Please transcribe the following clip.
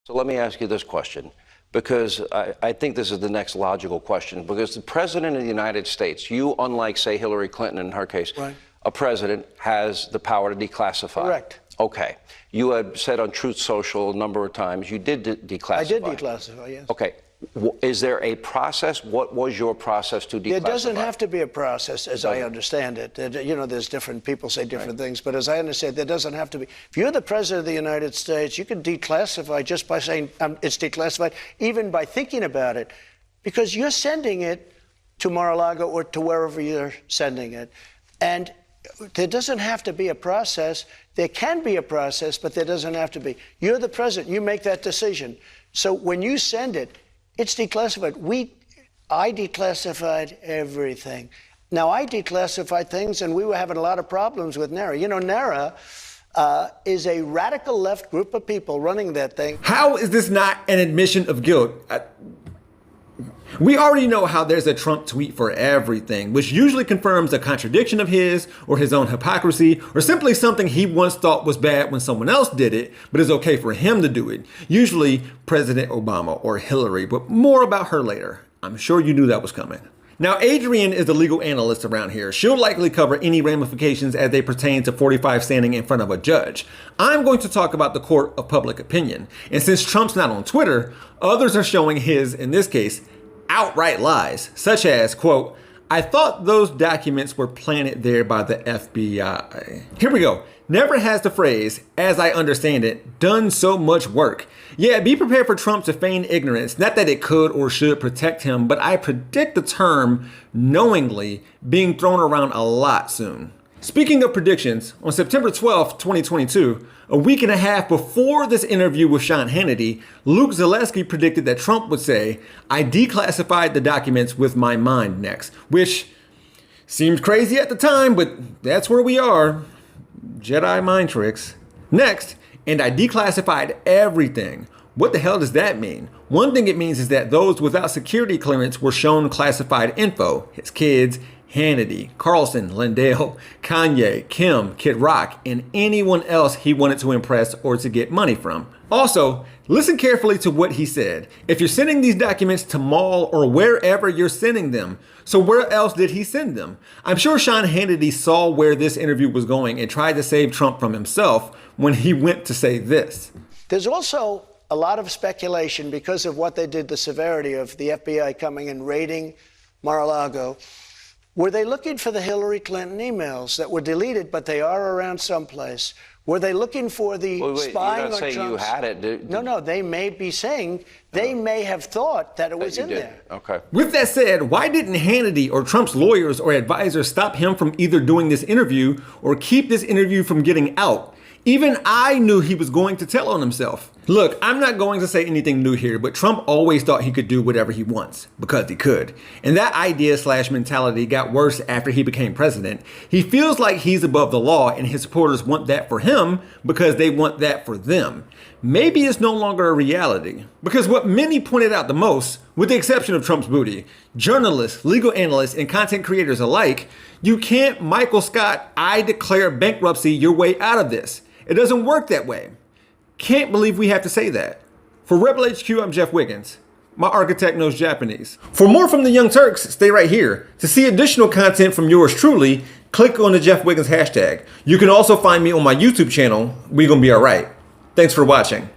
So let me ask you this question, because I think this is the next logical question, because the president of the United States, you, unlike, say, Hillary Clinton in her case, right, a president has the power to declassify. Correct. Okay. You had said on Truth Social a number of times you did declassify. I did declassify, yes. Okay. Is there a process? What was your process to declassify? There doesn't have to be a process, as I understand it. You know, there's different people say different things, but as I understand, there doesn't have to be. If you're the president of the United States, you can declassify just by saying it's declassified, even by thinking about it, because you're sending it to Mar-A-Lago or to wherever you're sending it. And there doesn't have to be a process. There can be a process, but there doesn't have to be. You're the president. You make that decision. So when you send it, it's declassified. I declassified everything. Now, I declassified things, and we were having a lot of problems with NARA. You know, NARA is a radical left group of people running that thing. How is this not an admission of guilt? We already know how there's a Trump tweet for everything, which usually confirms a contradiction of his or his own hypocrisy, or simply something he once thought was bad when someone else did it, but is okay for him to do it. Usually President Obama or Hillary, but more about her later. I'm sure you knew that was coming. Now, Adrienne is the legal analyst around here. She'll likely cover any ramifications as they pertain to 45 standing in front of a judge. I'm going to talk about the court of public opinion. And since Trump's not on Twitter, others are showing his, in this case, outright lies, such as, quote, I thought those documents were planted there by the FBI. Here we go. Never has the phrase, as I understand it, done so much work. Yeah, be prepared for Trump to feign ignorance. Not that it could or should protect him, but I predict the term knowingly being thrown around a lot soon. Speaking of predictions, on September 12th, 2022, a week and a half before this interview with Sean Hannity, Luke Zaleski predicted that Trump would say, I declassified the documents with my mind next, which seemed crazy at the time, but that's where we are. Jedi mind tricks. Next, and I declassified everything. What the hell does that mean? One thing it means is that those without security clearance were shown classified info, his kids, Hannity, Carlson, Lindell, Kanye, Kim, Kid Rock, and anyone else he wanted to impress or to get money from. Also, listen carefully to what he said. If you're sending these documents to Mall or wherever you're sending them, so where else did he send them? I'm sure Sean Hannity saw where this interview was going and tried to save Trump from himself when he went to say this. There's also a lot of speculation because of what they did, the severity of the FBI coming and raiding Mar-A-Lago. Were they looking for the Hillary Clinton emails that were deleted, but they are around someplace? Were they looking for the spying on Trump's? You're not saying you had it. No, they may be saying, they may have thought that it was in there. Okay. With that said, why didn't Hannity or Trump's lawyers or advisors stop him from either doing this interview or keep this interview from getting out? Even I knew he was going to tell on himself. Look, I'm not going to say anything new here, but Trump always thought he could do whatever he wants, because he could. And that idea/mentality got worse after he became president. He feels like he's above the law and his supporters want that for him because they want that for them. Maybe it's no longer a reality. Because what many pointed out the most, with the exception of Trump's booty, journalists, legal analysts, and content creators alike, you can't Michael Scott, I declare bankruptcy your way out of this. It doesn't work that way. Can't believe we have to say that. For Rebel HQ, I'm Jeff Wiggins. My architect knows Japanese. For more from the Young Turks, stay right here. To see additional content from yours truly, click on the Jeff Wiggins hashtag. You can also find me on my YouTube channel, We Gonna Be Alright. Thanks for watching.